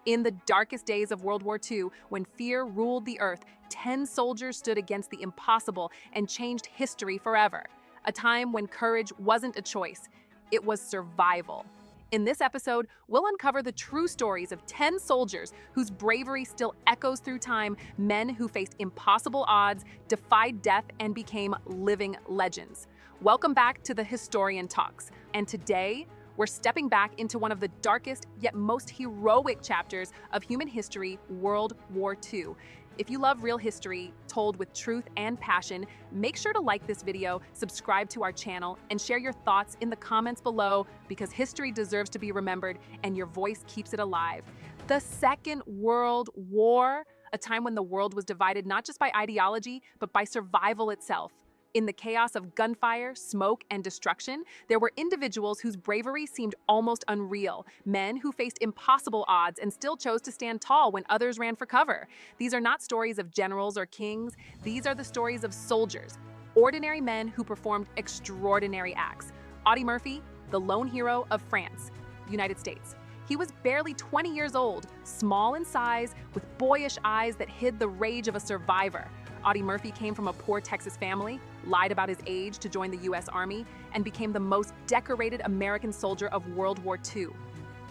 In the darkest days of World War II, when fear ruled the earth, 10 soldiers stood against the impossible and changed history forever. A time when courage wasn't a choice, it was survival. In this episode, we'll uncover the true stories of 10 soldiers whose bravery still echoes through time, men who faced impossible odds, defied death, and became living legends. Welcome back to the Historian Talks, and today, we're stepping back into one of the darkest yet most heroic chapters of human history, World War II. If you love real history told with truth and passion, make sure to like this video, subscribe to our channel, and share your thoughts in the comments below because history deserves to be remembered and your voice keeps it alive. The Second World War, a time when the world was divided not just by ideology, but by survival itself. In the chaos of gunfire, smoke, and destruction, there were individuals whose bravery seemed almost unreal, men who faced impossible odds and still chose to stand tall when others ran for cover. These are not stories of generals or kings, these are the stories of soldiers, ordinary men who performed extraordinary acts. Audie Murphy, the lone hero of France, United States. He was barely 20 years old, small in size, with boyish eyes that hid the rage of a survivor. Audie Murphy came from a poor Texas family, lied about his age to join the U.S. Army, and became the most decorated American soldier of World War II.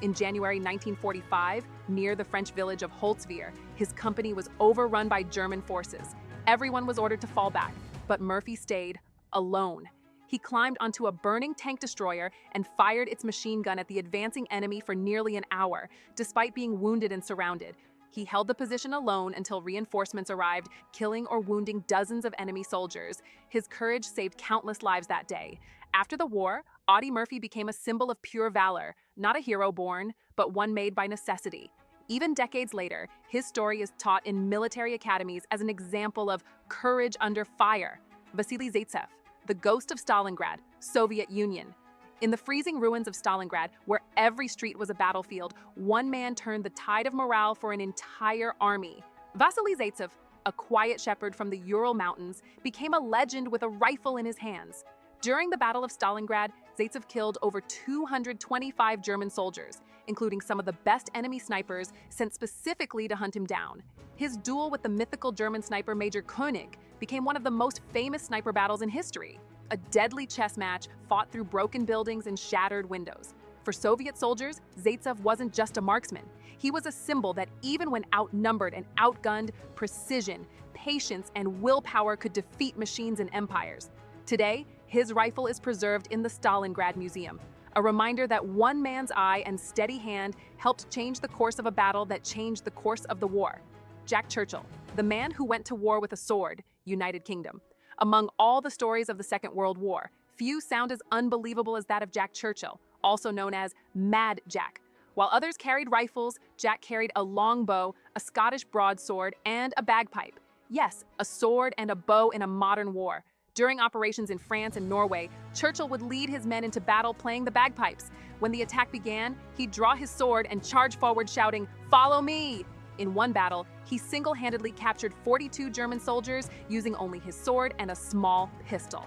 In January 1945, near the French village of Holtzwihr, his company was overrun by German forces. Everyone was ordered to fall back, but Murphy stayed alone. He climbed onto a burning tank destroyer and fired its machine gun at the advancing enemy for nearly an hour, despite being wounded and surrounded. He held the position alone until reinforcements arrived, killing or wounding dozens of enemy soldiers. His courage saved countless lives that day. After the war, Audie Murphy became a symbol of pure valor, not a hero born, but one made by necessity. Even decades later, his story is taught in military academies as an example of courage under fire. Vasily Zaytsev, the ghost of Stalingrad, Soviet Union. In the freezing ruins of Stalingrad, where every street was a battlefield, one man turned the tide of morale for an entire army. Vasily Zaytsev, a quiet shepherd from the Ural Mountains, became a legend with a rifle in his hands. During the Battle of Stalingrad, Zaytsev killed over 225 German soldiers, including some of the best enemy snipers sent specifically to hunt him down. His duel with the mythical German sniper Major Koenig became one of the most famous sniper battles in history. A deadly chess match fought through broken buildings and shattered windows. For Soviet soldiers, Zaytsev wasn't just a marksman. He was a symbol that even when outnumbered and outgunned, precision, patience, and willpower could defeat machines and empires. Today, his rifle is preserved in the Stalingrad Museum, a reminder that one man's eye and steady hand helped change the course of a battle that changed the course of the war. Jack Churchill, the man who went to war with a sword, United Kingdom. Among all the stories of the Second World War, few sound as unbelievable as that of Jack Churchill, also known as Mad Jack. While others carried rifles, Jack carried a long bow, a Scottish broadsword, and a bagpipe. Yes, a sword and a bow in a modern war. During operations in France and Norway, Churchill would lead his men into battle playing the bagpipes. When the attack began, he'd draw his sword and charge forward shouting, "Follow me!" In one battle, he single-handedly captured 42 German soldiers using only his sword and a small pistol.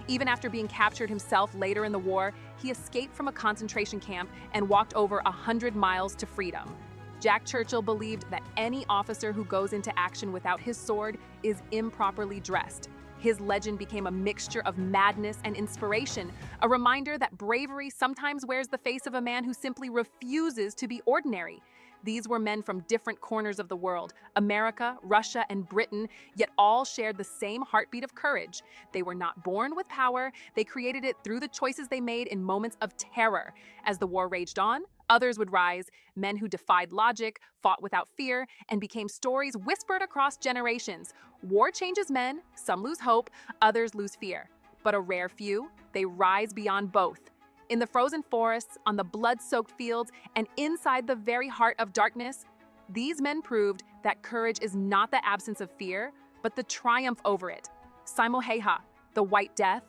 Even after being captured himself later in the war, he escaped from a concentration camp and walked over 100 miles to freedom. Jack Churchill believed that any officer who goes into action without his sword is improperly dressed. His legend became a mixture of madness and inspiration, a reminder that bravery sometimes wears the face of a man who simply refuses to be ordinary. These were men from different corners of the world, America, Russia, and Britain, yet all shared the same heartbeat of courage. They were not born with power, they created it through the choices they made in moments of terror. As the war raged on, others would rise, men who defied logic, fought without fear, and became stories whispered across generations. War changes men, some lose hope, others lose fear. But a rare few, they rise beyond both. In the frozen forests, on the blood-soaked fields, and inside the very heart of darkness, these men proved that courage is not the absence of fear, but the triumph over it. Simo Hayha, the White Death,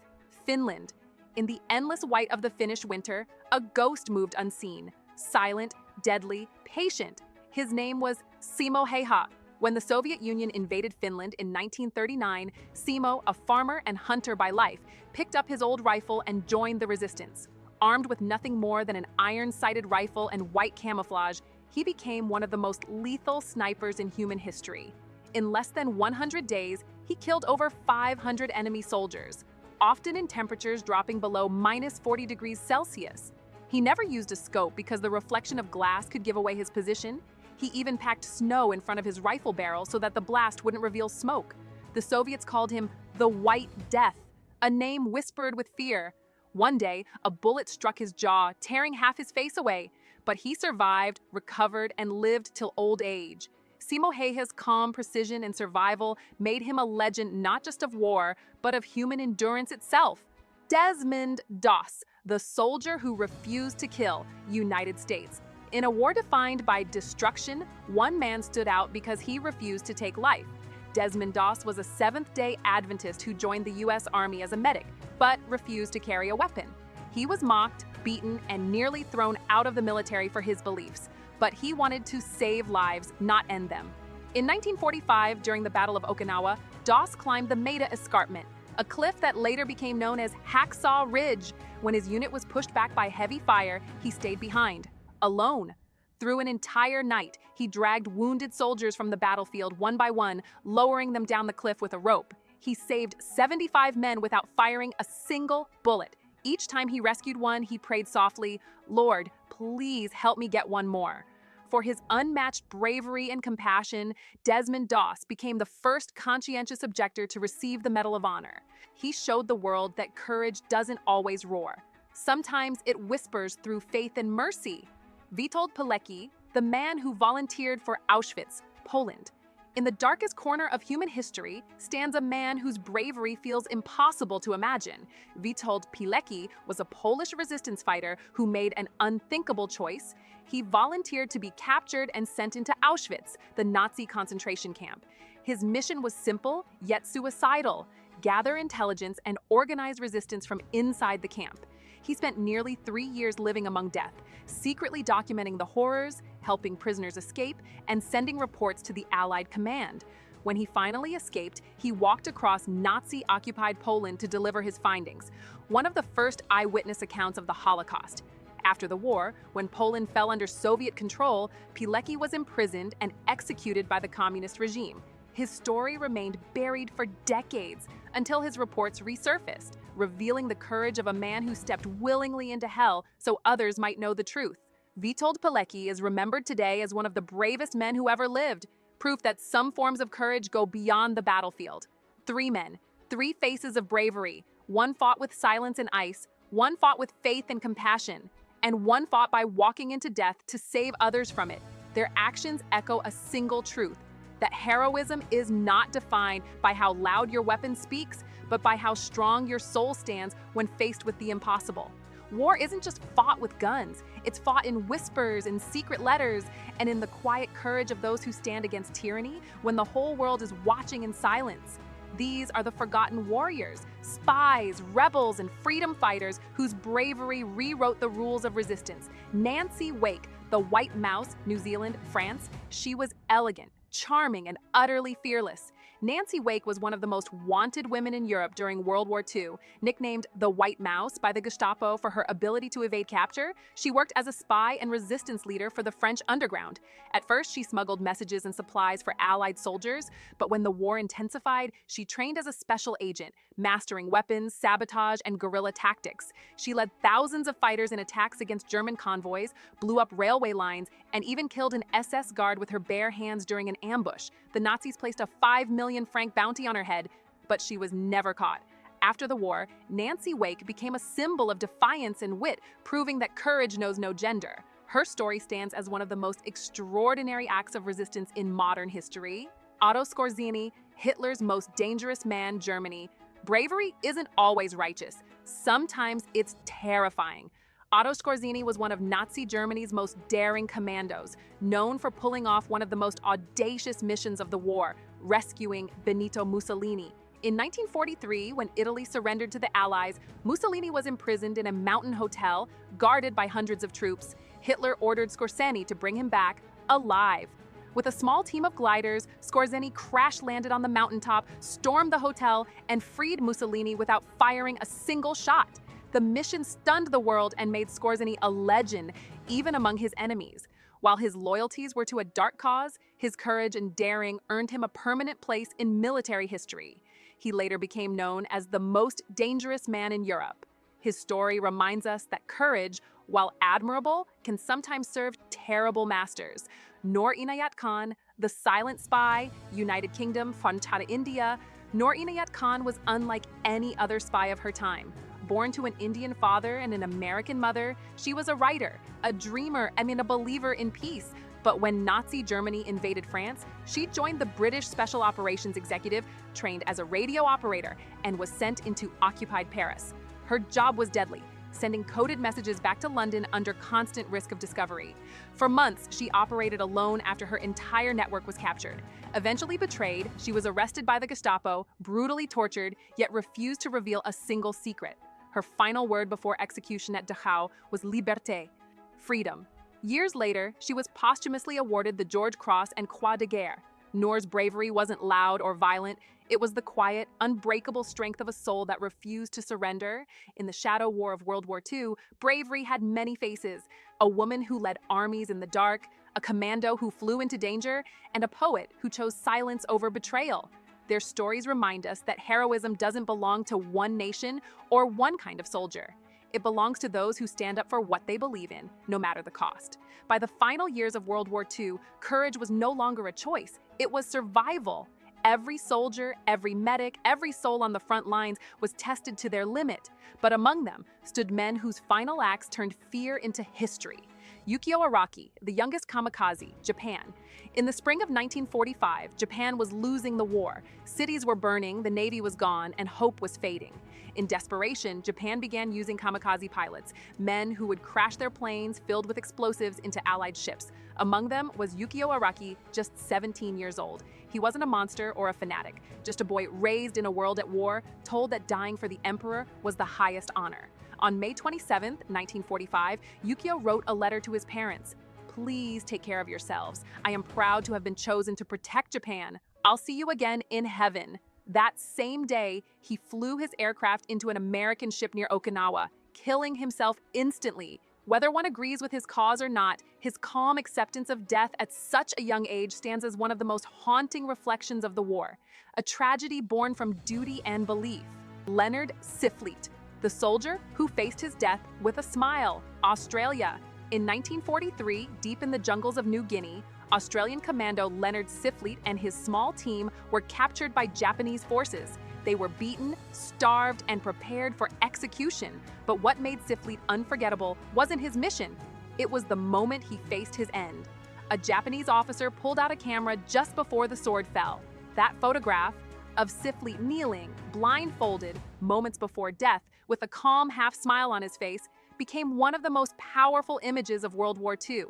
Finland. In the endless white of the Finnish winter, a ghost moved unseen, silent, deadly, patient. His name was Simo Hayha. When the Soviet Union invaded Finland in 1939, Simo, a farmer and hunter by life, picked up his old rifle and joined the resistance. Armed with nothing more than an iron-sighted rifle and white camouflage, he became one of the most lethal snipers in human history. In less than 100 days, he killed over 500 enemy soldiers, often in temperatures dropping below -40 degrees Celsius. He never used a scope because the reflection of glass could give away his position. He even packed snow in front of his rifle barrel so that the blast wouldn't reveal smoke. The Soviets called him the White Death, a name whispered with fear. One day, a bullet struck his jaw, tearing half his face away, but he survived, recovered, and lived till old age. Simo Hayha's calm precision and survival made him a legend not just of war, but of human endurance itself. Desmond Doss, the soldier who refused to kill, United States. In a war defined by destruction, one man stood out because he refused to take life. Desmond Doss was a Seventh-day Adventist who joined the U.S. Army as a medic, but refused to carry a weapon. He was mocked, beaten, and nearly thrown out of the military for his beliefs, but he wanted to save lives, not end them. In 1945, during the Battle of Okinawa, Doss climbed the Maida Escarpment, a cliff that later became known as Hacksaw Ridge. When his unit was pushed back by heavy fire, he stayed behind, alone. Through an entire night, he dragged wounded soldiers from the battlefield one by one, lowering them down the cliff with a rope. He saved 75 men without firing a single bullet. Each time he rescued one, he prayed softly, "Lord, please help me get one more." For his unmatched bravery and compassion, Desmond Doss became the first conscientious objector to receive the Medal of Honor. He showed the world that courage doesn't always roar. Sometimes it whispers through faith and mercy. Witold Pilecki, the man who volunteered for Auschwitz, Poland. In the darkest corner of human history stands a man whose bravery feels impossible to imagine. Witold Pilecki was a Polish resistance fighter who made an unthinkable choice. He volunteered to be captured and sent into Auschwitz, the Nazi concentration camp. His mission was simple, yet suicidal: gather intelligence and organize resistance from inside the camp. He spent nearly 3 years living among death, secretly documenting the horrors, helping prisoners escape, and sending reports to the Allied command. When he finally escaped, he walked across Nazi-occupied Poland to deliver his findings, one of the first eyewitness accounts of the Holocaust. After the war, when Poland fell under Soviet control, Pilecki was imprisoned and executed by the communist regime. His story remained buried for decades until his reports resurfaced, revealing the courage of a man who stepped willingly into hell so others might know the truth. Witold Pilecki is remembered today as one of the bravest men who ever lived, proof that some forms of courage go beyond the battlefield. 3 men, 3 faces of bravery. One fought with silence and ice, one fought with faith and compassion, and one fought by walking into death to save others from it. Their actions echo a single truth: that heroism is not defined by how loud your weapon speaks, but by how strong your soul stands when faced with the impossible. War isn't just fought with guns, it's fought in whispers, in secret letters, and in the quiet courage of those who stand against tyranny when the whole world is watching in silence. These are the forgotten warriors, spies, rebels, and freedom fighters whose bravery rewrote the rules of resistance. Nancy Wake, the White Mouse, New Zealand, France, she was elegant, charming, and utterly fearless. Nancy Wake was one of the most wanted women in Europe during World War II. Nicknamed the White Mouse by the Gestapo for her ability to evade capture, she worked as a spy and resistance leader for the French underground. At first, she smuggled messages and supplies for Allied soldiers, but when the war intensified, she trained as a special agent, mastering weapons, sabotage, and guerrilla tactics. She led thousands of fighters in attacks against German convoys, blew up railway lines, and even killed an SS guard with her bare hands during an ambush. The Nazis placed a 5 million franc bounty on her head, but she was never caught. After the war, Nancy Wake became a symbol of defiance and wit, proving that courage knows no gender. Her story stands as one of the most extraordinary acts of resistance in modern history. Otto Skorzeny, Hitler's most dangerous man, Germany. Bravery isn't always righteous. Sometimes it's terrifying. Otto Skorzeny was one of Nazi Germany's most daring commandos, known for pulling off one of the most audacious missions of the war, rescuing Benito Mussolini. In 1943, when Italy surrendered to the Allies, Mussolini was imprisoned in a mountain hotel, guarded by hundreds of troops. Hitler ordered Skorzeny to bring him back alive. With a small team of gliders, Skorzeny crash-landed on the mountaintop, stormed the hotel, and freed Mussolini without firing a single shot. The mission stunned the world and made Skorzeny a legend, even among his enemies. While his loyalties were to a dark cause, his courage and daring earned him a permanent place in military history. He later became known as the most dangerous man in Europe. His story reminds us that courage, while admirable, can sometimes serve terrible masters. Noor Inayat Khan, the silent spy, United Kingdom, Fantara, India. Noor Inayat Khan was unlike any other spy of her time. Born to an Indian father and an American mother, she was a writer, a dreamer, a believer in peace. But when Nazi Germany invaded France, she joined the British Special Operations Executive, trained as a radio operator, and was sent into occupied Paris. Her job was deadly, sending coded messages back to London under constant risk of discovery. For months, she operated alone after her entire network was captured. Eventually betrayed, she was arrested by the Gestapo, brutally tortured, yet refused to reveal a single secret. Her final word before execution at Dachau was liberté, freedom. Years later, she was posthumously awarded the George Cross and Croix de Guerre. Noor's bravery wasn't loud or violent. It was the quiet, unbreakable strength of a soul that refused to surrender. In the shadow war of World War II, bravery had many faces. A woman who led armies in the dark, a commando who flew into danger, and a poet who chose silence over betrayal. Their stories remind us that heroism doesn't belong to one nation or one kind of soldier. It belongs to those who stand up for what they believe in, no matter the cost. By the final years of World War II, courage was no longer a choice. It was survival. Every soldier, every medic, every soul on the front lines was tested to their limit. But among them stood men whose final acts turned fear into history. Yukio Araki, the youngest kamikaze, Japan. In the spring of 1945, Japan was losing the war. Cities were burning, the navy was gone, and hope was fading. In desperation, Japan began using kamikaze pilots, men who would crash their planes filled with explosives into Allied ships. Among them was Yukio Araki, just 17 years old. He wasn't a monster or a fanatic, just a boy raised in a world at war, told that dying for the emperor was the highest honor. On May 27, 1945, Yukio wrote a letter to his parents. Please take care of yourselves. I am proud to have been chosen to protect Japan. I'll see you again in heaven. That same day, he flew his aircraft into an American ship near Okinawa, killing himself instantly. Whether one agrees with his cause or not, his calm acceptance of death at such a young age stands as one of the most haunting reflections of the war, a tragedy born from duty and belief. Leonard Siffleet, the soldier who faced his death with a smile, Australia. In 1943, deep in the jungles of New Guinea, Australian commando Leonard Siffleet and his small team were captured by Japanese forces. They were beaten, starved, and prepared for execution. But what made Siffleet unforgettable wasn't his mission. It was the moment he faced his end. A Japanese officer pulled out a camera just before the sword fell. That photograph of Siffleet kneeling, blindfolded, moments before death, with a calm half-smile on his face, became one of the most powerful images of World War II.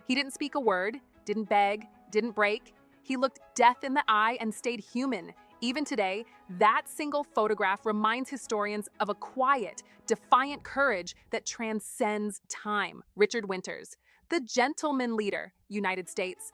He didn't speak a word, didn't beg, didn't break. He looked death in the eye and stayed human. Even today, that single photograph reminds historians of a quiet, defiant courage that transcends time. Richard Winters, the gentleman leader, United States.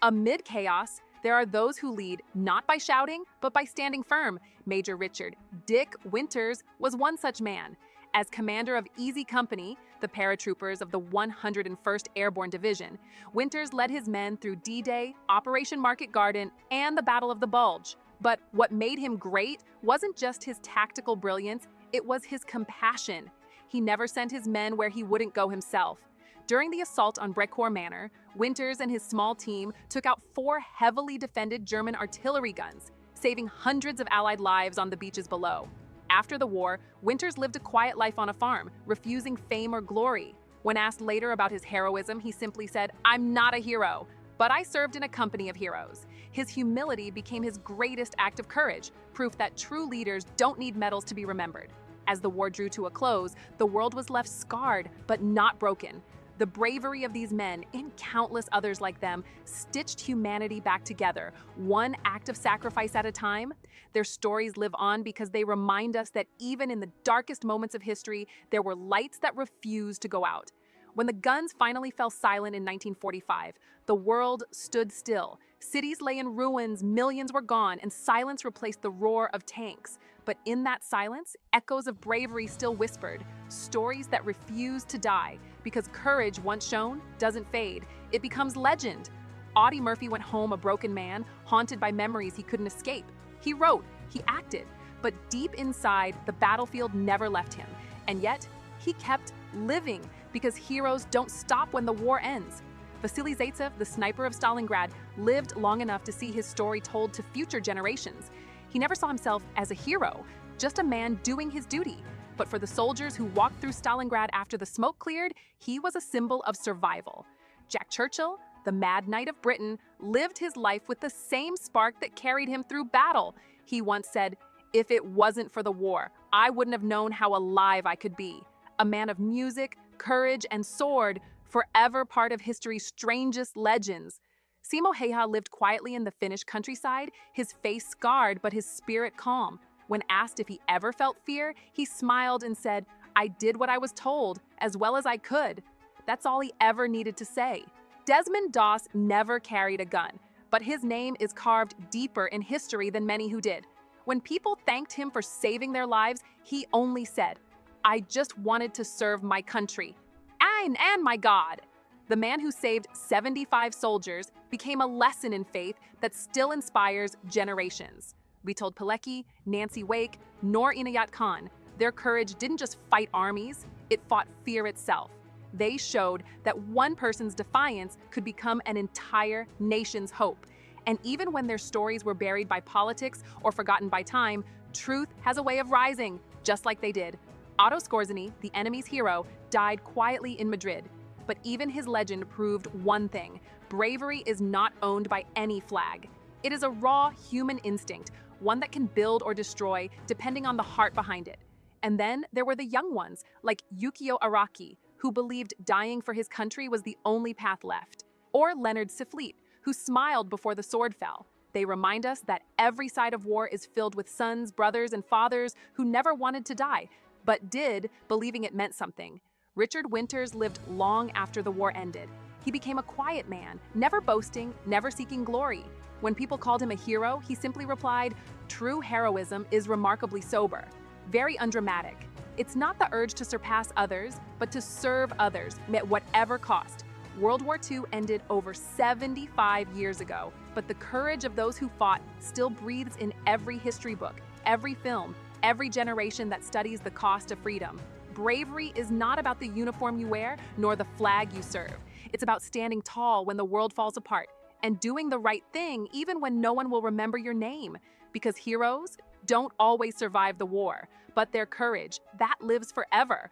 Amid chaos, there are those who lead not by shouting, but by standing firm. Major Richard Dick Winters was one such man. As commander of Easy Company, the paratroopers of the 101st Airborne Division, Winters led his men through D-Day, Operation Market Garden, and the Battle of the Bulge. But what made him great wasn't just his tactical brilliance, it was his compassion. He never sent his men where he wouldn't go himself. During the assault on Brecourt Manor, Winters and his small team took out 4 heavily defended German artillery guns, saving hundreds of Allied lives on the beaches below. After the war, Winters lived a quiet life on a farm, refusing fame or glory. When asked later about his heroism, he simply said, "I'm not a hero, but I served in a company of heroes." His humility became his greatest act of courage, proof that true leaders don't need medals to be remembered. As the war drew to a close, the world was left scarred, but not broken. The bravery of these men, and countless others like them, stitched humanity back together, one act of sacrifice at a time. Their stories live on because they remind us that even in the darkest moments of history, there were lights that refused to go out. When the guns finally fell silent in 1945, the world stood still. Cities lay in ruins, millions were gone, and silence replaced the roar of tanks. But in that silence, echoes of bravery still whispered, stories that refused to die, because courage once shown doesn't fade. It becomes legend. Audie Murphy went home a broken man, haunted by memories he couldn't escape. He wrote, he acted, but deep inside, the battlefield never left him. And yet, he kept living, because heroes don't stop when the war ends. Vasily Zaytsev, the sniper of Stalingrad, lived long enough to see his story told to future generations. He never saw himself as a hero, just a man doing his duty. But for the soldiers who walked through Stalingrad after the smoke cleared, he was a symbol of survival. Jack Churchill, the Mad Knight of Britain, lived his life with the same spark that carried him through battle. He once said, "If it wasn't for the war, I wouldn't have known how alive I could be." A man of music, courage, and sword, forever part of history's strangest legends. Simo Hayha lived quietly in the Finnish countryside, his face scarred but his spirit calm. When asked if he ever felt fear, he smiled and said, "I did what I was told, as well as I could." That's all he ever needed to say. Desmond Doss never carried a gun, but his name is carved deeper in history than many who did. When people thanked him for saving their lives, he only said, "I just wanted to serve my country and my God." The man who saved 75 soldiers became a lesson in faith that still inspires generations. Witold Pilecki, Nancy Wake, Noor Inayat Khan, their courage didn't just fight armies, it fought fear itself. They showed that one person's defiance could become an entire nation's hope. And even when their stories were buried by politics or forgotten by time, truth has a way of rising, just like they did. Otto Skorzeny, the enemy's hero, died quietly in Madrid. But even his legend proved one thing: bravery is not owned by any flag. It is a raw human instinct, one that can build or destroy depending on the heart behind it. And then there were the young ones, like Yukio Araki, who believed dying for his country was the only path left. Or Leonard Siffleet, who smiled before the sword fell. They remind us that every side of war is filled with sons, brothers, and fathers who never wanted to die, but did, believing it meant something. Richard Winters lived long after the war ended. He became a quiet man, never boasting, never seeking glory. When people called him a hero, he simply replied, "True heroism is remarkably sober." Very undramatic. It's not the urge to surpass others, but to serve others, at whatever cost. World War II ended over 75 years ago, but the courage of those who fought still breathes in every history book, every film, every generation that studies the cost of freedom. Bravery is not about the uniform you wear, nor the flag you serve. It's about standing tall when the world falls apart, and doing the right thing even when no one will remember your name. Because heroes don't always survive the war, but their courage, that lives forever.